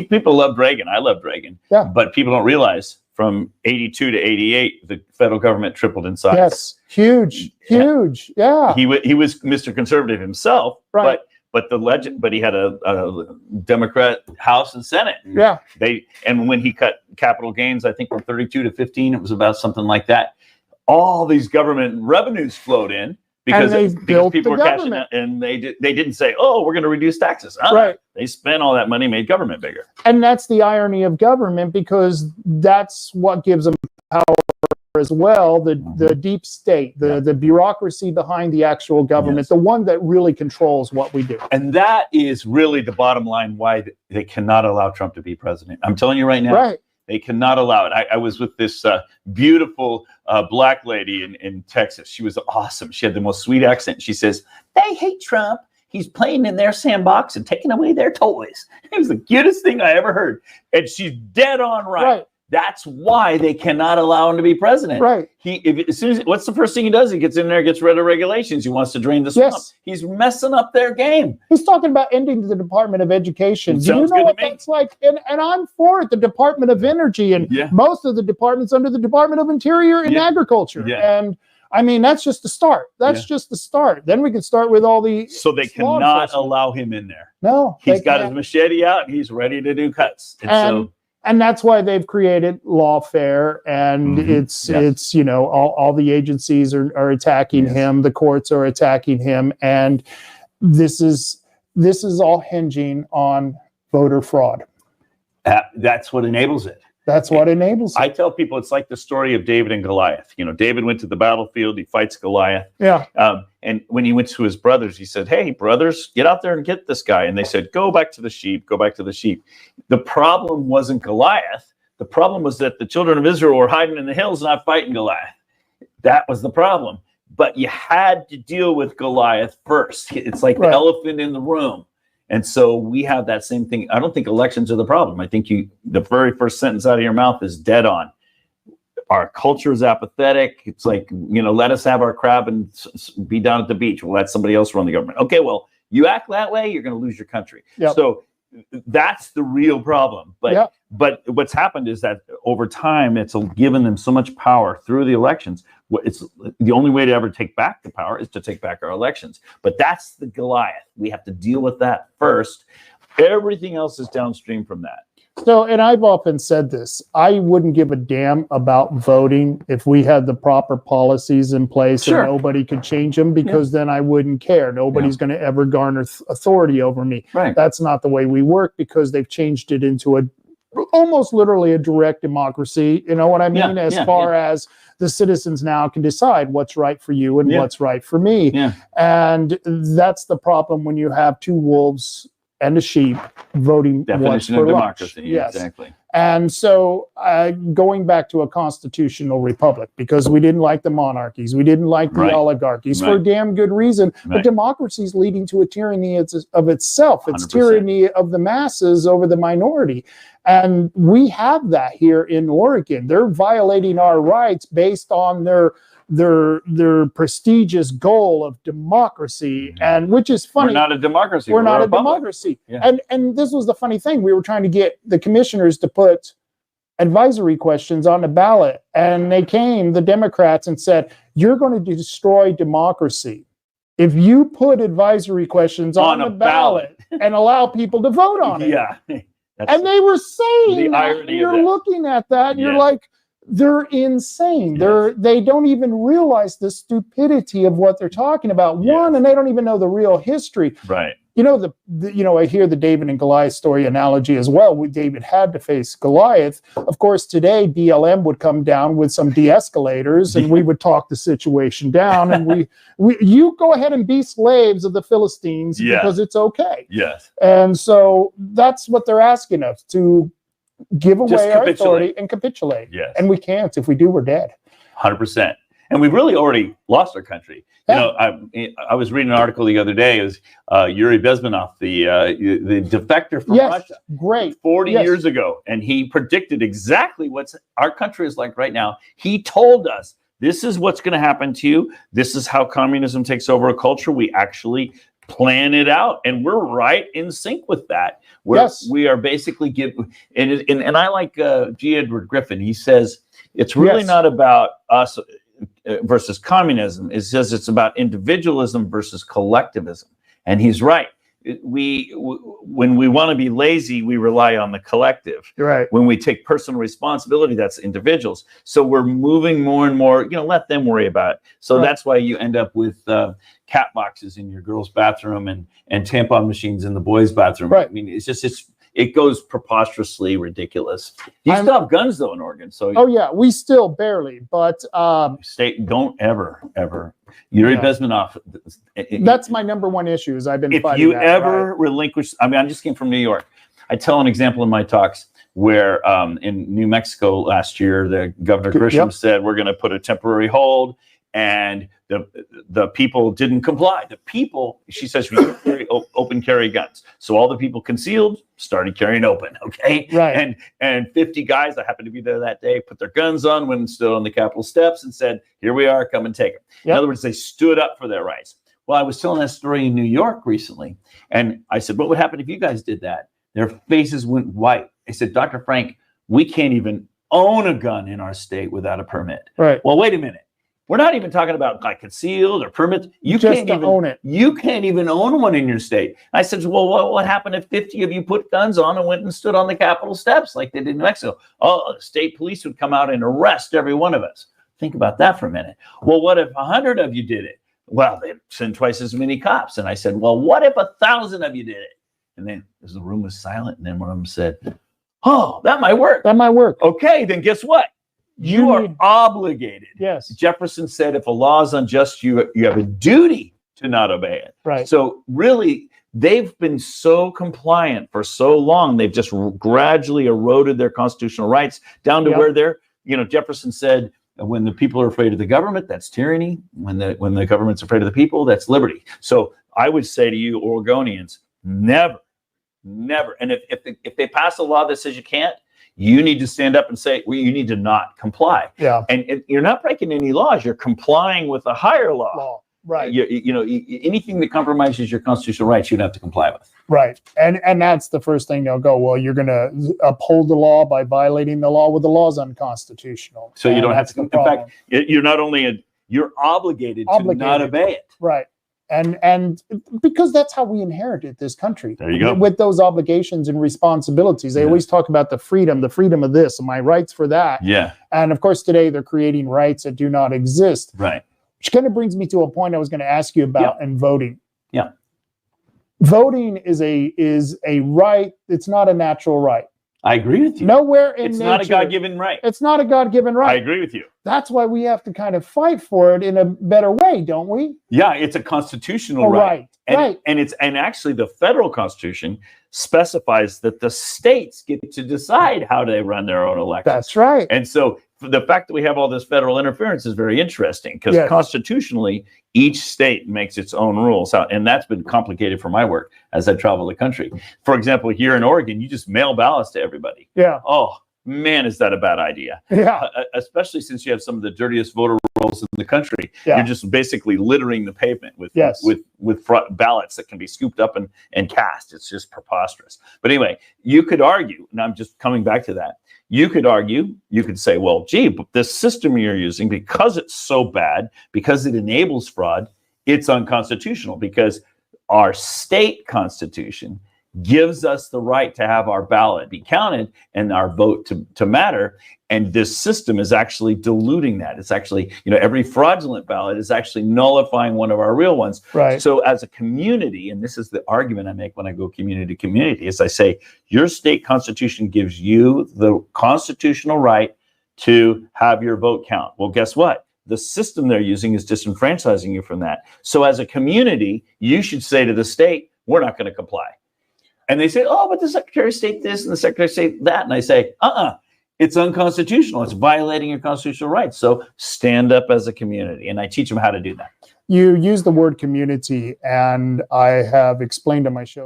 People loved Reagan. I loved Reagan. Yeah. But people don't realize from 82 to 88, the federal government tripled in size. Yes. Huge. Yeah. He was Mr. Conservative himself, Right. but he had a Democrat House and Senate. Yeah. And when he cut capital gains, I think from 32 to 15, it was about something like that. All these government revenues flowed in because people were cashing out, and they didn't say, "Oh, we're going to reduce taxes." Right. They spent all that money, made government bigger. And that's the irony of government, because that's what gives them power as well. The deep state, the bureaucracy behind the actual government, the one that really controls what we do. And that is really the bottom line why they cannot allow Trump to be president. I'm telling you right now. Right. They cannot allow it. I was with this beautiful black lady in Texas. She was awesome. She had the most sweet accent. She says, "They hate Trump. He's playing in their sandbox and taking away their toys." It was the cutest thing I ever heard. And she's dead on right. That's why they cannot allow him to be president. Right. What's the first thing he does? He gets in there, gets rid of regulations. He wants to drain the swamp. Yes. He's messing up their game. He's talking about ending the Department of Education. Do you know what that's like? And I'm for it. The Department of Energy and most of the departments under the Department of Interior and Agriculture. Yeah. And I mean, that's just the start. That's just the start. Then we can start with all the. So they cannot allow him in there. No. He's got his machete out and he's ready to do cuts. And that's why they've created lawfare, and it's all the agencies are attacking him, the courts are attacking him, and this is all hinging on voter fraud. That's what enables it. That's what enables it. I tell people it's like the story of David and Goliath. David went to the battlefield, he fights Goliath. Yeah. And when he went to his brothers, he said, "Hey, brothers, get out there and get this guy." And they said, "Go back to the sheep, go back to the sheep." The problem wasn't Goliath. The problem was that the children of Israel were hiding in the hills, not fighting Goliath. That was the problem. But you had to deal with Goliath first. It's like the elephant in the room. And so we have that same thing. I don't think elections are the problem. I think the very first sentence out of your mouth is dead on. Our culture is apathetic. It's like, let us have our crab and be down at the beach. We'll let somebody else run the government. Okay, well, you act that way, you're going to lose your country. Yep. So that's the real problem. But what's happened is that over time, it's given them so much power through the elections. It's the only way to ever take back the power is to take back our elections. But that's the Goliath. We have to deal with that first. Everything else is downstream from that. So, and I've often said this, I wouldn't give a damn about voting if we had the proper policies in place and nobody could change them, because then I wouldn't care. Nobody's going to ever garner authority over me. Right. That's not the way we work, because they've changed it into almost literally a direct democracy. You know what I mean? As far as the citizens now can decide what's right for you and what's right for me. Yeah. And that's the problem when you have two wolves and a sheep voting once for democracy. Lunch. Yes. Exactly. And so going back to a constitutional republic, because we didn't like the monarchies, we didn't like the oligarchies for a damn good reason. But democracy is leading to a tyranny of itself. It's 100%. Tyranny of the masses over the minority. And we have that here in Oregon. They're violating our rights based on their prestigious goal of democracy, and which is funny. We're not a democracy. We're not a democracy. Yeah. And this was the funny thing. We were trying to get the commissioners to put advisory questions on the ballot, and the Democrats, and said, "You're going to destroy democracy if you put advisory questions on the ballot and allow people to vote on it." Yeah. And they were saying the irony you're of that. looking at that, and you're like, they're insane. They don't even realize the stupidity of what they're talking about. One, and they don't even know the real history. Right. I hear the David and Goliath story analogy as well. David had to face Goliath. Of course, today BLM would come down with some de-escalators, and we would talk the situation down. And you go ahead and be slaves of the Philistines because it's okay. Yes. And so that's what they're asking us, to give away our authority and capitulate. Yes. And we can't. If we do, we're dead. 100%. And we've really already lost our country. Yeah. I was reading an article the other day. It was Yuri Bezmenov, the defector from Russia. Great. 40 years ago. And he predicted exactly what our country is like right now. He told us, this is what's going to happen to you. This is how communism takes over a culture. We actually plan it out, and we're right in sync with that. Where Yes. we are basically and I like G. Edward Griffin. He says it's really Yes. not about us versus communism. It says it's about individualism versus collectivism, and he's right. When we want to be lazy, we rely on the collective. You're right. When we take personal responsibility, that's individuals. So we're moving more and more, let them worry about it. So Right. that's why you end up with cat boxes in your girls' bathroom and tampon machines in the boys' bathroom. Right. I mean, it goes preposterously ridiculous. You still have guns though in Oregon. So Oh yeah, we still barely, but don't ever. Yuri Yeah. Bezmenov. that's my number one issue. Is I've been If fighting you that, ever right? relinquish, I mean, I just came from New York. I tell an example in my talks where in New Mexico last year, the Governor Grisham Yep. said, we're going to put a temporary hold, and the people didn't comply. The people, she says, we can carry open carry guns. So all the people concealed started carrying open, okay? Right. And 50 guys that happened to be there that day put their guns on, went and stood on the Capitol steps and said, here we are, come and take them. Yep. In other words, they stood up for their rights. Well, I was telling that story in New York recently, and I said, what would happen if you guys did that? Their faces went white. They said, Dr. Frank, we can't even own a gun in our state without a permit. Right. Well, wait a minute. We're not even talking about like concealed or permits. You Just can't to even own it. You can't even own one in your state. I said, well, what happened if 50 of you put guns on and went and stood on the Capitol steps like they did in New Mexico? Oh, the state police would come out and arrest every one of us. Think about that for a minute. Well, what if 100 of you did it? Well, they'd send twice as many cops. And I said, well, what if 1,000 of you did it? And then the room was silent. And then one of them said, oh, that might work. That might work. Okay, then guess what? You are obligated. Yes. Jefferson said, if a law is unjust, you have a duty to not obey it. Right. So really, they've been so compliant for so long. They've just gradually eroded their constitutional rights down to Yep. where they're, Jefferson said, when the people are afraid of the government, that's tyranny. When the government's afraid of the people, that's liberty. So I would say to you, Oregonians, never. And if they pass a law that says you can't, you need to stand up and say, well, you need to not comply. Yeah. And you're not breaking any laws. You're complying with a higher law. Law. Right. Anything that compromises your constitutional rights, you'd have to comply with. Right. And that's the first thing they'll go, well, you're going to uphold the law by violating the law. Well, the law's unconstitutional. So you And don't have that's to. the In problem. fact, you're not only you're obligated to not obey it. Right. And because that's how we inherited this country. There you go. With those obligations and responsibilities. They always talk about the freedom of this and my rights for that. Yeah. And of course, today they're creating rights that do not exist. Right. Which kind of brings me to a point I was going to ask you about in voting. Yeah. Voting is a right. It's not a natural right. I agree with you. Nowhere in It's nature. not a God-given right. It's not a God-given I right. agree with you. That's why we have to kind of fight for it in a better way, don't we? Yeah, it's a constitutional Oh, right. right. And actually the federal constitution specifies that the states get to decide how they run their own elections. That's right. And so the fact that we have all this federal interference is very interesting because Yes. constitutionally, each state makes its own rules. And that's been complicated for my work as I travel the country. For example, here in Oregon, you just mail ballots to everybody. Yeah. Oh, man, is that a bad idea? Yeah. Especially since you have some of the dirtiest voter rolls in the country. Yeah. You're just basically littering the pavement with Yes. with ballots that can be scooped up and cast. It's just preposterous. But anyway, you could argue, and I'm just coming back to that. You could say, well, gee, but this system you're using, because it's so bad, because it enables fraud, it's unconstitutional because our state constitution gives us the right to have our ballot be counted and our vote to matter. And this system is actually diluting that. It's actually, every fraudulent ballot is actually nullifying one of our real ones. Right. So as a community, and this is the argument I make when I go community to community, is I say, your state constitution gives you the constitutional right to have your vote count. Well, guess what? The system they're using is disenfranchising you from that. So as a community, you should say to the state, we're not going to comply. And they say, oh, but the Secretary of State this and the Secretary of State that. And I say, it's unconstitutional. It's violating your constitutional rights. So stand up as a community. And I teach them how to do that. You use the word community, and I have explained on my show